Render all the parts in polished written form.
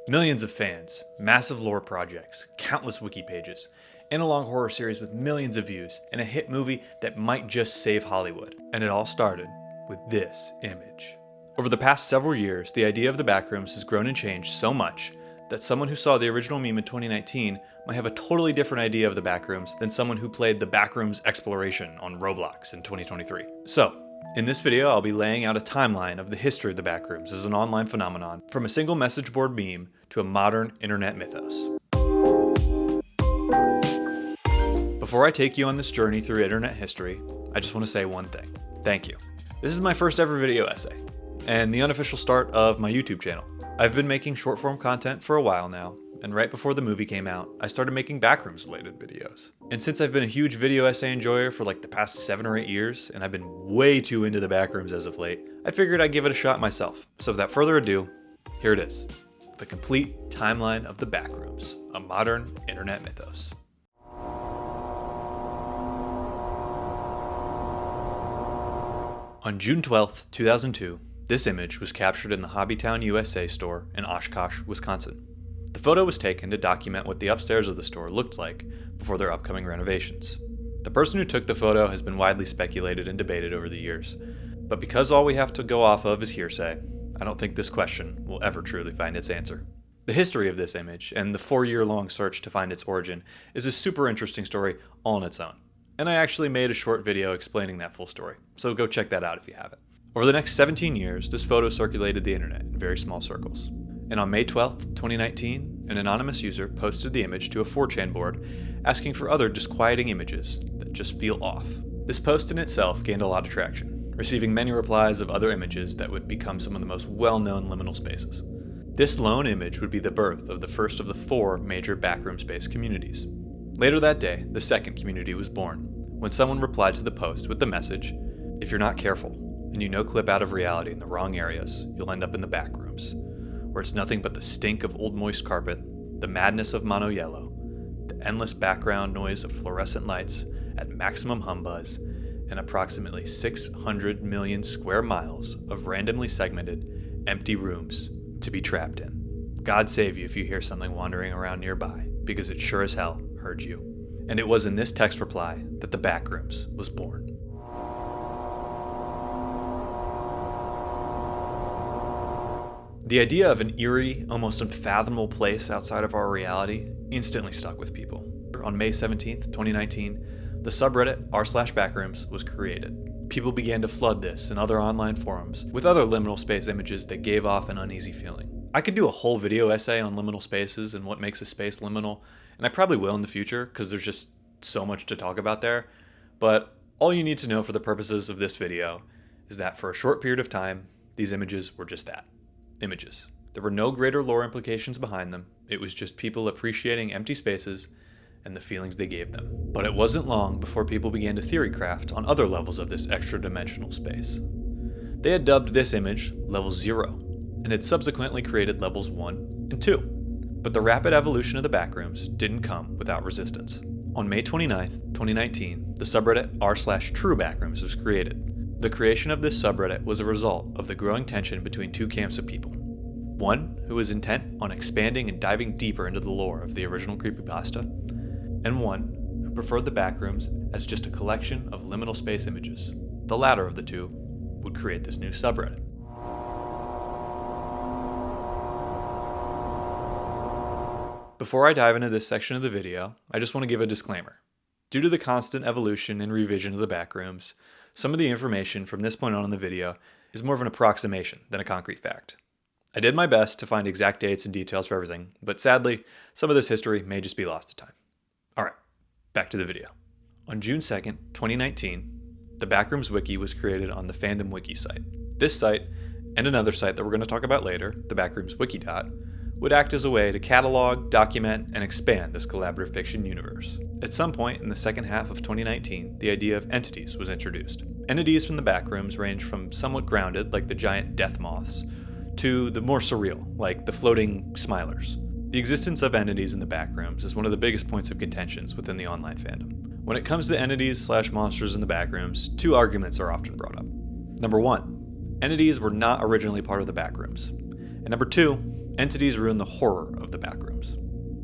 Millions of fans, massive lore projects, countless wiki pages, analog horror series with millions of views, and a hit movie that might just save Hollywood. And it all started with this image. Over the past several years, the idea of the Backrooms has grown and changed so much that someone who saw the original meme in 2019 might have a totally different idea of the Backrooms than someone who played the Backrooms Exploration on Roblox in 2023. So, in this video, I'll be laying out a timeline of the history of the Backrooms as an online phenomenon, from a single message board meme to a modern internet mythos. Before I take you on this journey through internet history, I just want to say one thing. Thank you. This is my first ever video essay, and the unofficial start of my YouTube channel. I've been making short form content for a while now, and right before the movie came out, I started making Backrooms related videos. And since I've been a huge video essay enjoyer for like the past 7 or 8 years, and I've been way too into the Backrooms as of late, I figured I'd give it a shot myself. So without further ado, here it is. The complete timeline of the Backrooms, a modern internet mythos. On June 12th, 2002, this image was captured in the Hobbytown USA store in Oshkosh, Wisconsin. The photo was taken to document what the upstairs of the store looked like before their upcoming renovations. The person who took the photo has been widely speculated and debated over the years, but because all we have to go off of is hearsay, I don't think this question will ever truly find its answer. The history of this image and the 4-year-long search to find its origin is a super interesting story all on its own. And I actually made a short video explaining that full story, so go check that out if you haven't. Over the next 17 years, this photo circulated the internet in very small circles. And on May 12th, 2019, an anonymous user posted the image to a 4chan board asking for other disquieting images that just feel off. This post in itself gained a lot of traction, receiving many replies of other images that would become some of the most well-known liminal spaces. This lone image would be the birth of the first of the 4 major Backrooms-based communities. Later that day, the second community was born, when someone replied to the post with the message, "If you're not careful, and you clip out of reality in the wrong areas, you'll end up in the Backrooms, where it's nothing but the stink of old moist carpet, the madness of mono yellow, the endless background noise of fluorescent lights at maximum hum buzz, and approximately 600 million square miles of randomly segmented, empty rooms to be trapped in. God save you if you hear something wandering around nearby, because it sure as hell heard you." And it was in this text reply that the Backrooms was born. The idea of an eerie, almost unfathomable place outside of our reality instantly stuck with people. On May 17th, 2019, the subreddit r/backrooms was created. People began to flood this and other online forums with other liminal space images that gave off an uneasy feeling. I could do a whole video essay on liminal spaces and what makes a space liminal, and I probably will in the future because there's just so much to talk about there, but all you need to know for the purposes of this video is that for a short period of time, these images were just that. Images. There were no greater lore implications behind them. It was just people appreciating empty spaces and the feelings they gave them. But it wasn't long before people began to theorycraft on other levels of this extra-dimensional space. They had dubbed this image Level 0, and had subsequently created Levels 1 and 2. But the rapid evolution of the Backrooms didn't come without resistance. On May 29th, 2019, the subreddit r/TrueBackrooms was created. The creation of this subreddit was a result of the growing tension between 2 camps of people. One who was intent on expanding and diving deeper into the lore of the original creepypasta, and one who preferred the Backrooms as just a collection of liminal space images. The latter of the two would create this new subreddit. Before I dive into this section of the video, I just want to give a disclaimer. Due to the constant evolution and revision of the Backrooms, some of the information from this point on in the video is more of an approximation than a concrete fact. I did my best to find exact dates and details for everything, but sadly, some of this history may just be lost to time. Alright, back to the video. On June 2nd, 2019, the Backrooms wiki was created on the Fandom Wiki site. This site, and another site that we're going to talk about later, the Backrooms Wikidot, would act as a way to catalog, document, and expand this collaborative fiction universe. At some point in the second half of 2019, the idea of entities was introduced. Entities from the Backrooms range from somewhat grounded, like the giant death moths, to the more surreal, like the floating smilers. The existence of entities in the Backrooms is one of the biggest points of contentions within the online fandom. When it comes to entities/monsters in the Backrooms, 2 arguments are often brought up. Number 1, entities were not originally part of the Backrooms. And number 2, entities ruin the horror of the Backrooms.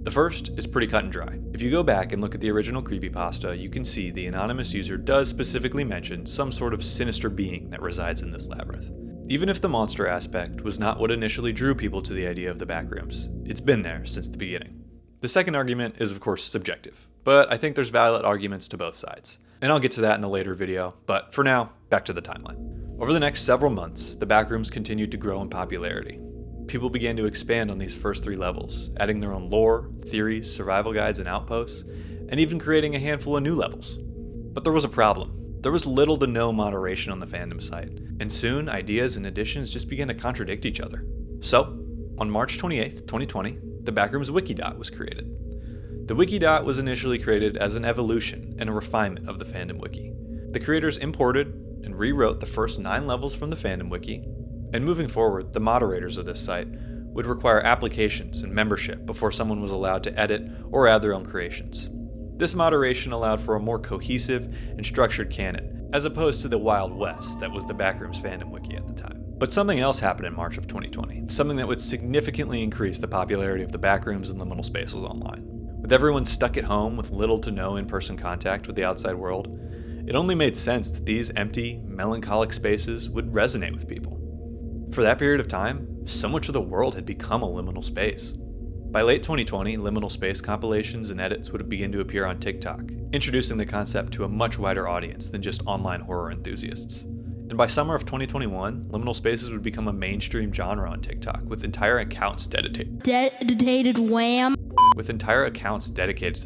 The first is pretty cut and dry. If you go back and look at the original creepypasta, you can see the anonymous user does specifically mention some sort of sinister being that resides in this labyrinth. Even if the monster aspect was not what initially drew people to the idea of the Backrooms, it's been there since the beginning. The second argument is of course subjective, but I think there's valid arguments to both sides. And I'll get to that in a later video, but for now, back to the timeline. Over the next several months, the Backrooms continued to grow in popularity. People began to expand on these first 3 levels, adding their own lore, theories, survival guides, and outposts, and even creating a handful of new levels. But there was a problem. There was little to no moderation on the fandom site, and soon ideas and additions just began to contradict each other. So, on March 28th, 2020, the Backrooms Wikidot was created. The Wikidot was initially created as an evolution and a refinement of the fandom wiki. The creators imported and rewrote the first 9 levels from the fandom wiki, and moving forward, the moderators of this site would require applications and membership before someone was allowed to edit or add their own creations. This moderation allowed for a more cohesive and structured canon, as opposed to the Wild West that was the Backrooms fandom wiki at the time. But something else happened in March of 2020, something that would significantly increase the popularity of the Backrooms and liminal spaces online. With everyone stuck at home with little to no in-person contact with the outside world, it only made sense that these empty, melancholic spaces would resonate with people. For that period of time, so much of the world had become a liminal space. By late 2020, liminal space compilations and edits would begin to appear on TikTok, introducing the concept to a much wider audience than just online horror enthusiasts. And by summer of 2021, liminal spaces would become a mainstream genre on TikTok, with entire accounts dedicated to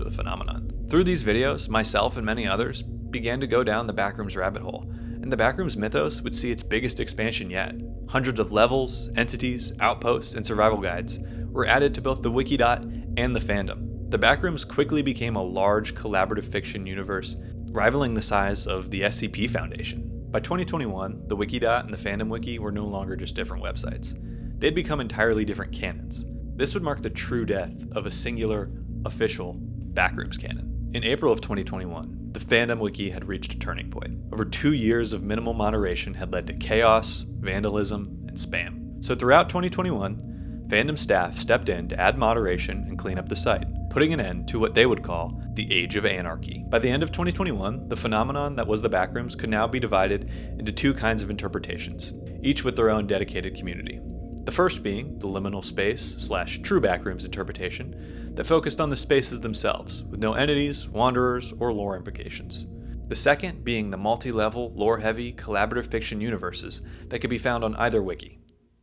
the phenomenon. Through these videos, myself and many others began to go down the Backrooms rabbit hole, and the Backrooms mythos would see its biggest expansion yet. Hundreds of levels, entities, outposts, and survival guides were added to both the Wikidot and the fandom. The Backrooms quickly became a large collaborative fiction universe, rivaling the size of the SCP Foundation. By 2021, the Wikidot and the fandom wiki were no longer just different websites. They'd become entirely different canons. This would mark the true death of a singular, official Backrooms canon. In April of 2021, the fandom wiki had reached a turning point. Over 2 years of minimal moderation had led to chaos, vandalism, and spam. So throughout 2021, fandom staff stepped in to add moderation and clean up the site, putting an end to what they would call the Age of Anarchy. By the end of 2021, the phenomenon that was the Backrooms could now be divided into 2 kinds of interpretations, each with their own dedicated community. The first being the liminal space/true Backrooms interpretation that focused on the spaces themselves, with no entities, wanderers, or lore implications. The second being the multi-level, lore-heavy, collaborative fiction universes that could be found on either wiki.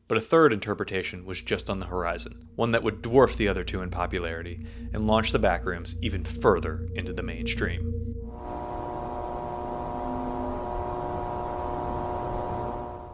But a third interpretation was just on the horizon, one that would dwarf the other 2 in popularity and launch the Backrooms even further into the mainstream.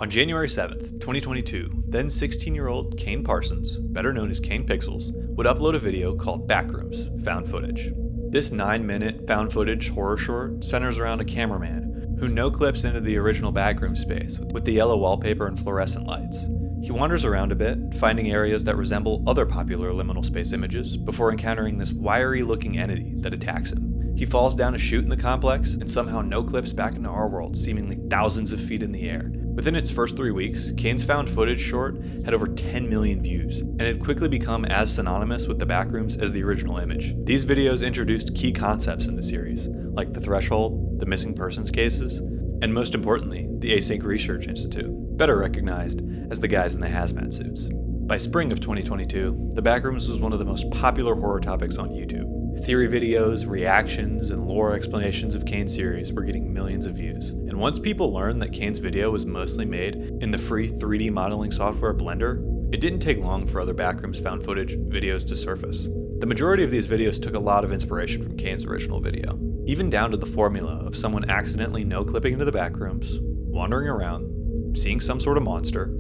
On January 7th, 2022, then 16-year-old Kane Parsons, better known as Kane Pixels, would upload a video called Backrooms, Found Footage. This 9-minute found footage horror short centers around a cameraman who no-clips into the original Backrooms space with the yellow wallpaper and fluorescent lights. He wanders around a bit, finding areas that resemble other popular liminal space images before encountering this wiry-looking entity that attacks him. He falls down a chute in the complex and somehow no-clips back into our world, seemingly thousands of feet in the air. Within its first 3 weeks, Kane's found footage short had over 10 million views, and had quickly become as synonymous with the Backrooms as the original image. These videos introduced key concepts in the series, like the threshold, the missing persons cases, and most importantly, the Async Research Institute, better recognized as the guys in the hazmat suits. By spring of 2022, the Backrooms was one of the most popular horror topics on YouTube. Theory videos, reactions, and lore explanations of Kane's series were getting millions of views. And once people learned that Kane's video was mostly made in the free 3D modeling software Blender, it didn't take long for other Backrooms found footage videos to surface. The majority of these videos took a lot of inspiration from Kane's original video, even down to the formula of someone accidentally no-clipping into the Backrooms, wandering around, seeing some sort of monster,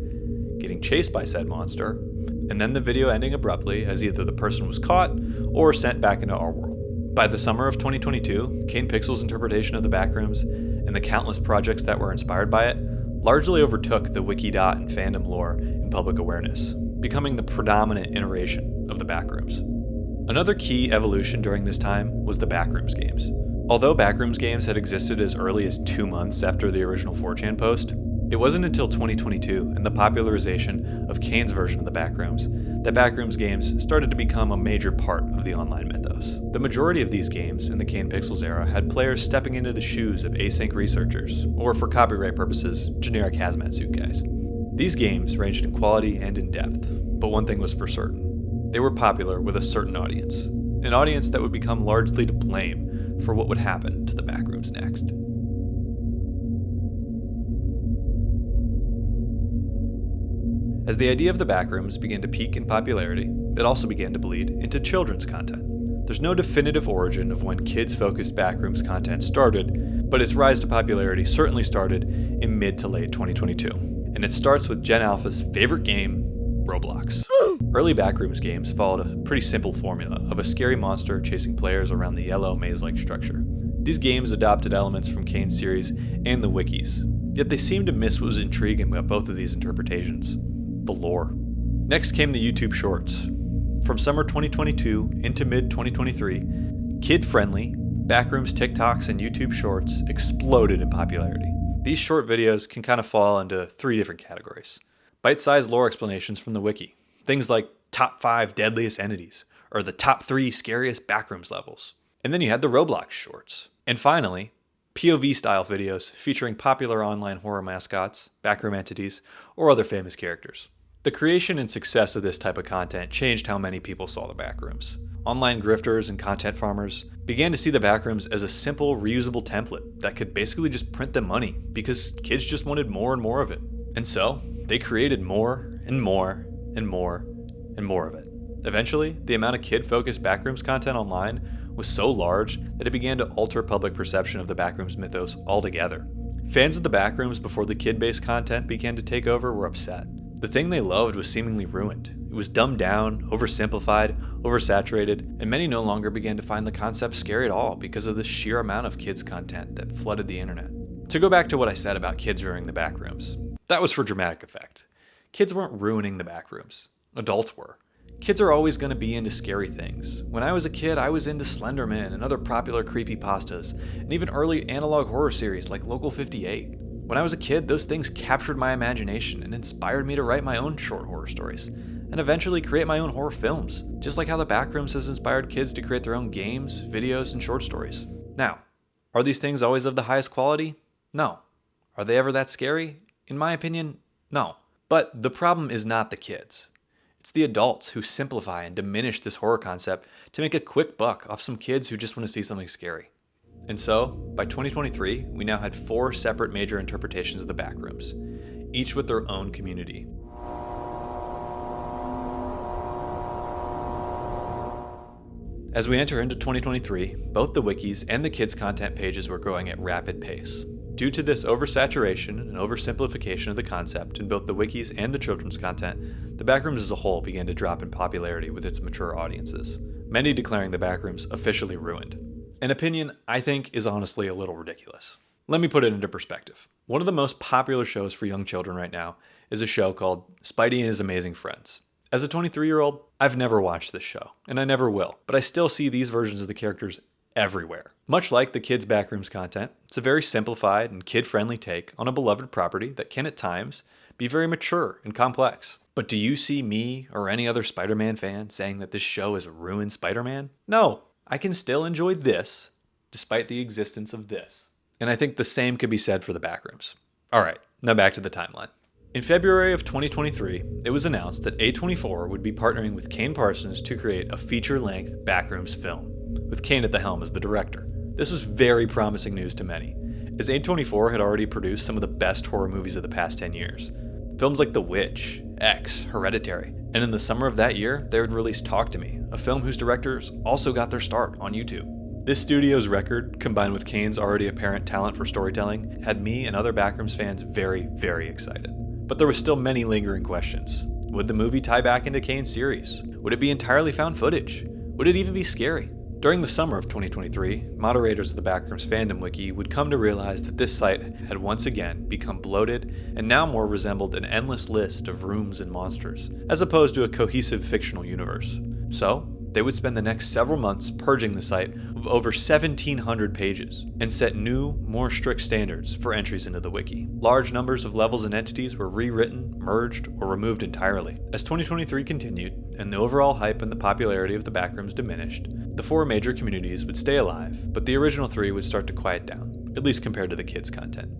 getting chased by said monster, and then the video ending abruptly as either the person was caught or sent back into our world. By the summer of 2022, Kane Pixels' interpretation of the Backrooms and the countless projects that were inspired by it largely overtook the Wikidot and fandom lore in public awareness, becoming the predominant iteration of the Backrooms. Another key evolution during this time was the Backrooms games. Although Backrooms games had existed as early as 2 months after the original 4chan post, it wasn't until 2022 and the popularization of Kane's version of the Backrooms that Backrooms games started to become a major part of the online mythos. The majority of these games in the Kane Pixels era had players stepping into the shoes of async researchers, or for copyright purposes, generic hazmat suit guys. These games ranged in quality and in depth, but one thing was for certain. They were popular with a certain audience, an audience that would become largely to blame for what would happen to the Backrooms next. As the idea of the Backrooms began to peak in popularity, it also began to bleed into children's content. There's no definitive origin of when kids-focused Backrooms content started, but its rise to popularity certainly started in mid to late 2022. And it starts with Gen Alpha's favorite game, Roblox. Early Backrooms games followed a pretty simple formula of a scary monster chasing players around the yellow maze-like structure. These games adopted elements from Kane's series and the wikis, yet they seemed to miss what was intriguing about both of these interpretations: the lore. Next came the YouTube Shorts. From summer 2022 into mid-2023, kid-friendly Backrooms TikToks and YouTube Shorts exploded in popularity. These short videos can kind of fall into 3 different categories. Bite-sized lore explanations from the wiki, things like top 5 deadliest entities, or the top 3 scariest Backrooms levels. And then you had the Roblox Shorts. And finally, POV-style videos featuring popular online horror mascots, backroom entities, or other famous characters. The creation and success of this type of content changed how many people saw the Backrooms. Online grifters and content farmers began to see the Backrooms as a simple, reusable template that could basically just print them money because kids just wanted more and more of it. And so, they created more and more and more and more of it. Eventually, the amount of kid-focused Backrooms content online was so large that it began to alter public perception of the Backrooms mythos altogether. Fans of the Backrooms before the kid-based content began to take over were upset. The thing they loved was seemingly ruined. It was dumbed down, oversimplified, oversaturated, and many no longer began to find the concept scary at all because of the sheer amount of kids' content that flooded the internet. To go back to what I said about kids ruining the Backrooms, that was for dramatic effect. Kids weren't ruining the Backrooms. Adults were. Kids are always going to be into scary things. When I was a kid, I was into Slender Man and other popular creepypastas, and even early analog horror series like Local 58. When I was a kid, those things captured my imagination and inspired me to write my own short horror stories, and eventually create my own horror films, just like how the Backrooms has inspired kids to create their own games, videos, and short stories. Now, are these things always of the highest quality? No. Are they ever that scary? In my opinion, no. But the problem is not the kids. It's the adults who simplify and diminish this horror concept to make a quick buck off some kids who just want to see something scary. And so, by 2023, we now had 4 separate major interpretations of the Backrooms, each with their own community. As we enter into 2023, both the wikis and the kids' content pages were growing at rapid pace. Due to this oversaturation and oversimplification of the concept in both the wikis and the children's content, the Backrooms as a whole began to drop in popularity with its mature audiences, many declaring the Backrooms officially ruined. An opinion I think is honestly a little ridiculous. Let me put it into perspective. One of the most popular shows for young children right now is a show called Spidey and His Amazing Friends. As a 23-year-old, I've never watched this show, and I never will, but I still see these versions of the characters everywhere. Much like the kids' Backrooms content, it's a very simplified and kid-friendly take on a beloved property that can at times be very mature and complex. But do you see me or any other Spider-Man fan saying that this show has ruined Spider-Man? No. I can still enjoy this, despite the existence of this. And I think the same could be said for the Backrooms. Alright, now back to the timeline. In February of 2023, it was announced that A24 would be partnering with Kane Parsons to create a feature-length Backrooms film, with Kane at the helm as the director. This was very promising news to many, as A24 had already produced some of the best horror movies of the past 10 years. Films like The Witch, X, Hereditary, and in the summer of that year, they would release Talk to Me, a film whose directors also got their start on YouTube. This studio's record, combined with Kane's already apparent talent for storytelling, had me and other Backrooms fans very, very excited. But there were still many lingering questions. Would the movie tie back into Kane's series? Would it be entirely found footage? Would it even be scary? During the summer of 2023, moderators of the Backrooms fandom wiki would come to realize that this site had once again become bloated and now more resembled an endless list of rooms and monsters, as opposed to a cohesive fictional universe. So, They would spend the next several months purging the site of over 1,700 pages and set new, more strict standards for entries into the wiki. Large numbers of levels and entities were rewritten, merged, or removed entirely. As 2023 continued, and the overall hype and the popularity of the Backrooms diminished, the 4 major communities would stay alive, but the original 3 would start to quiet down, at least compared to the kids' content.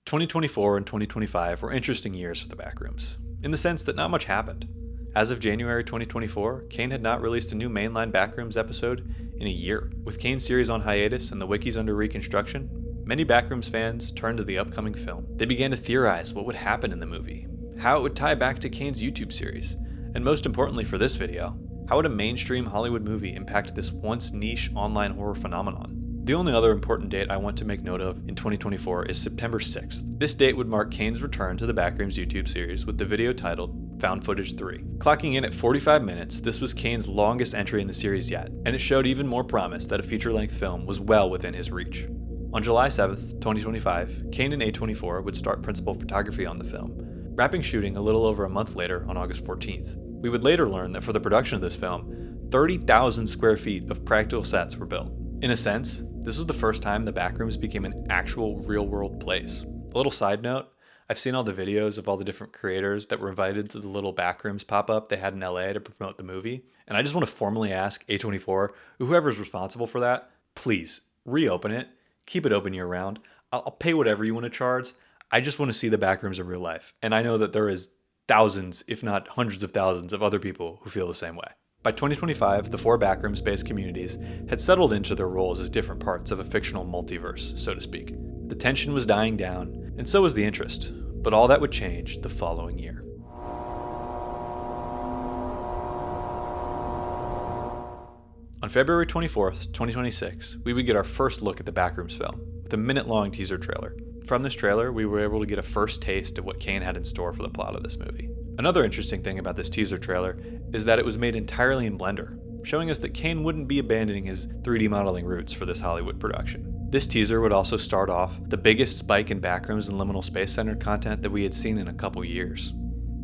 2024 and 2025 were interesting years for the Backrooms, in the sense that not much happened. As of January 2024, Kane had not released a new mainline Backrooms episode in a year. With Kane's series on hiatus and the wikis under reconstruction, many Backrooms fans turned to the upcoming film. They began to theorize what would happen in the movie, how it would tie back to Kane's YouTube series, and most importantly for this video, how would a mainstream Hollywood movie impact this once niche online horror phenomenon? The only other important date I want to make note of in 2024 is September 6th. This date would mark Kane's return to the Backrooms YouTube series with the video titled Found Footage 3. Clocking in at 45 minutes, this was Kane's longest entry in the series yet, and it showed even more promise that a feature-length film was well within his reach. On July 7th, 2025, Kane and A24 would start principal photography on the film, wrapping shooting a little over a month later on August 14th. We would later learn that for the production of this film, 30,000 square feet of practical sets were built. In a sense, this was the first time the Backrooms became an actual real-world place. A little side note, I've seen all the videos of all the different creators that were invited to the little Backrooms pop-up they had in LA to promote the movie, and I just want to formally ask A24, or whoever's responsible for that, please, reopen it, keep it open year-round. I'll pay whatever you want to charge. I just want to see the Backrooms in real life, and I know that there is thousands, if not hundreds of thousands of other people who feel the same way. By 2025, the 4 Backrooms-based communities had settled into their roles as different parts of a fictional multiverse, so to speak. The tension was dying down, and so was the interest, but all that would change the following year. On February 24th, 2026, we would get our first look at the Backrooms film, with a minute-long teaser trailer. From this trailer, we were able to get a first taste of what Kane had in store for the plot of this movie. Another interesting thing about this teaser trailer is that it was made entirely in Blender, showing us that Kane wouldn't be abandoning his 3D modeling roots for this Hollywood production. This teaser would also start off the biggest spike in Backrooms and liminal space-centered content that we had seen in a couple years.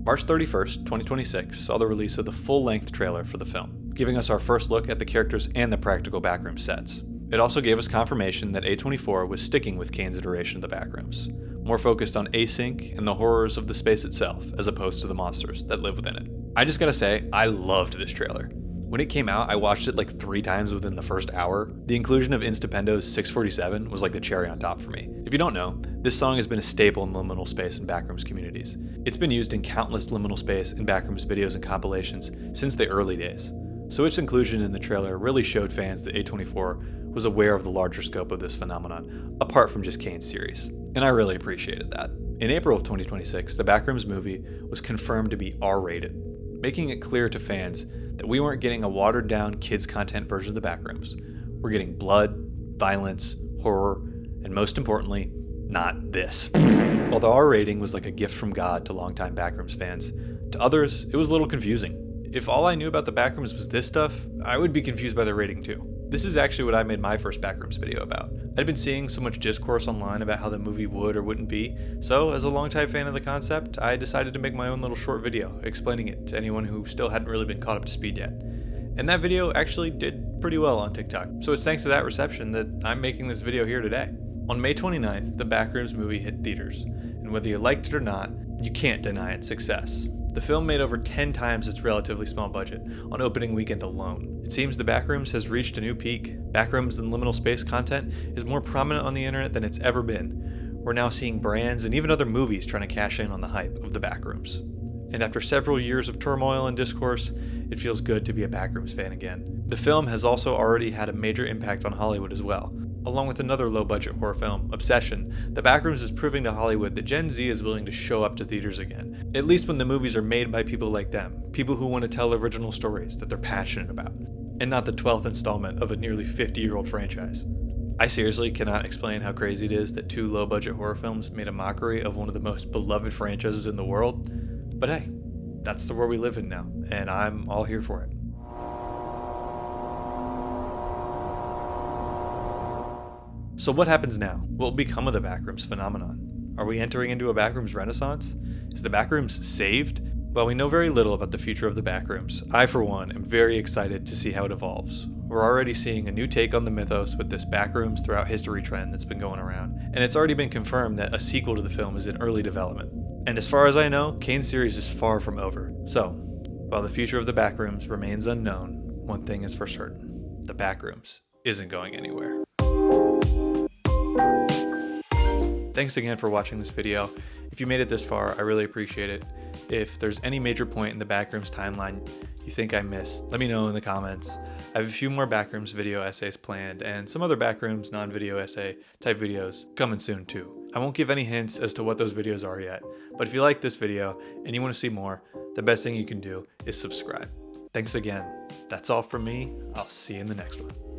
March 31st, 2026 saw the release of the full-length trailer for the film, giving us our first look at the characters and the practical Backrooms sets. It also gave us confirmation that A24 was sticking with Kane's iteration of the Backrooms, more focused on async and the horrors of the space itself as opposed to the monsters that live within it. I just gotta say, I loved this trailer. When it came out, I watched it like 3 times within the first hour. The inclusion of Instapendo's 647 was like the cherry on top for me. If you don't know, this song has been a staple in liminal space and Backrooms communities. It's been used in countless liminal space and Backrooms videos and compilations since the early days. So its inclusion in the trailer really showed fans that A24 was aware of the larger scope of this phenomenon, apart from just Kane's series. And I really appreciated that. In April of 2026, the Backrooms movie was confirmed to be R-rated, making it clear to fans that we weren't getting a watered-down kids' content version of the Backrooms. We're getting blood, violence, horror, and most importantly, not this. While the R rating was like a gift from God to longtime Backrooms fans, to others, it was a little confusing. If all I knew about the Backrooms was this stuff, I would be confused by the rating too. This is actually what I made my first Backrooms video about. I'd been seeing so much discourse online about how the movie would or wouldn't be, so as a longtime fan of the concept, I decided to make my own little short video explaining it to anyone who still hadn't really been caught up to speed yet. And that video actually did pretty well on TikTok, so it's thanks to that reception that I'm making this video here today. On May 29th, the Backrooms movie hit theaters, and whether you liked it or not, you can't deny its success. The film made over 10 times its relatively small budget on opening weekend alone. It seems the Backrooms has reached a new peak. Backrooms and liminal space content is more prominent on the internet than it's ever been. We're now seeing brands and even other movies trying to cash in on the hype of the Backrooms. And after several years of turmoil and discourse, it feels good to be a Backrooms fan again. The film has also already had a major impact on Hollywood as well. Along with another low-budget horror film, Obsession, The Backrooms is proving to Hollywood that Gen Z is willing to show up to theaters again, at least when the movies are made by people like them, people who want to tell original stories that they're passionate about, and not the 12th installment of a nearly 50-year-old franchise. I seriously cannot explain how crazy it is that 2 low-budget horror films made a mockery of one of the most beloved franchises in the world, but hey, that's the world we live in now, and I'm all here for it. So what happens now? What will become of the Backrooms phenomenon? Are we entering into a Backrooms renaissance? Is the Backrooms saved? While we know very little about the future of the Backrooms, I for one am very excited to see how it evolves. We're already seeing a new take on the mythos with this Backrooms throughout history trend that's been going around, and it's already been confirmed that a sequel to the film is in early development. And as far as I know, Kane's series is far from over. So, while the future of the Backrooms remains unknown, one thing is for certain: the Backrooms isn't going anywhere. Thanks again for watching this video. If you made it this far, I really appreciate it. If there's any major point in the Backrooms timeline you think I missed, let me know in the comments. I have a few more Backrooms video essays planned and some other Backrooms non-video essay type videos coming soon too. I won't give any hints as to what those videos are yet, but if you like this video and you want to see more, the best thing you can do is subscribe. Thanks again. That's all from me. I'll see you in the next one.